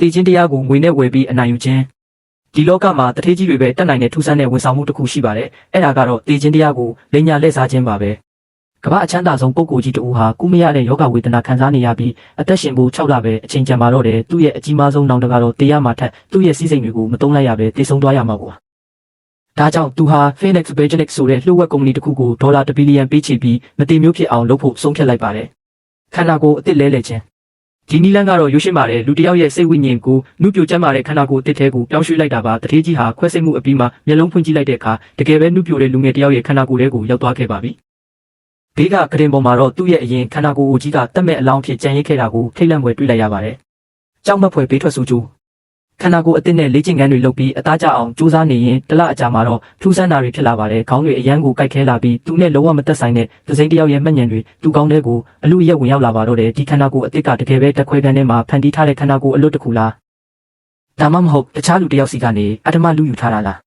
တေချင်းတရားကိုငွေနဲ့ဝယ်ပြီးအနိုင်ယူခြင်းဒီလောကမှာတထေးကြီးတွေပဲတက်နိုင်တဲ့ထူးဆန်းတဲ့ဝန်ဆောင်မှုတစ်ခုရှိပါတယ်အဲ့ဒါကတော့တေချင်းတရားကိုလိညာလက်စားခြင်းပါပဲကမ္ဘာအချမ်းသာဆုံးပုဂ္ဂိုလ်ကြီးတူဟာကုမရတဲ့ယောဂဝေဒနာခံစားနေရပြီးအသက်ရှင်ဖို့6လပဲအချိန်ကြာမှာတော့တယ်သူ့ရဲ့အကြီးမားဆုံးနောင်တကတော့တရားမှာထက်သူ့ရဲ့စီးစိမ်တွေကိုမတုံးလိုက်ရပဲတည်ဆုံသွားရမှာပေါ့ဒါကြောင့်သူဟာ Phoenix Biogenics ဆိုတဲ့လှုပ်ဝက်ကုမ္ပဏီတစ်ခုကိုဒေါ်လာ1 ဘီလီယံပေးချေပြီးမတိမျိုးဖြစ်အောင်လုပ်ဖို့ဆုံးဖြတ်လိုက်ပါတယ်ခန္ဓာကိုယ်အစ်စ်လဲလှယ်ခြင်းဒီနီလန်းကတော့ရုပ်ရှင်ပါတယ်လူတစ်ယောက်ရဲ့စိတ်ဝိညာဉ်ကိုနှုတ်ပြကျမ်းမာတဲ့ခန္ဓာကိုယ်အစ်စ်ထဲကိုပြောင်းရွှေ့လိုက်တာပါတထေးကြီးဟာခွဲစိတ်မှုအပြီးမှာမျက်လုံးဖွင့်ကြည့်လိုက်တဲ့အခါတကယ်ပဲနှုတ်ပြတဲ့လူငယ်တစ်ယောက်ရဲ့ခန္ဓာကိုယ်ထဲကိုရောက်သွားခဲ့ပါပြီဘေးကကရင်ပေါ်မှာတော့သူ့ရဲ့အရင်ခန္ဓာကိုယ်ကိုကြီးကတက်မဲ့အလောင်းဖြစ်ကြံရိတ်ခဲ့တာကိုထိတ်လန့်ဖွယ်တွေ့လိုက်ရပါတယ်ကြောက်မက်ဖွယ်ဘေးထွက်ဆိုးကျိုးခန္ဓာကိုယ်အစ်စ်နဲ့လေ့ကျင့်ခန်းတွေလုပ်ပြီးအသားကျအောင်ကြိုးစားနေရင်တလအကြာမှာတော့ထူးဆန်းတာတွေဖြစ်လာပါတယ်ခေါင်းတွေအရန်ကိုကိုက်ခဲလာပြီးသူနဲ့လုံးဝမသက်ဆိုင်တဲ့သစိမ်းတစ်ယောက်ရဲ့မှတ်ဉဏ်တွေသူ့ကောင်းထဲကိုအလူရက်ဝင်ရောက်လာပါတော့တယ်ဒီခန္ဓာကိုယ်အစ်စ်ကတကယ်ပဲတက်ခွဲခန်းထဲမှာဖန်တီးထားတဲ့ခန္ဓာကိုယ်အလွတ်တစ်ခုလားဒါမှမဟုတ်တခြားလူတစ်ယောက်စီကနေအတ္တမလူယူထားတာလား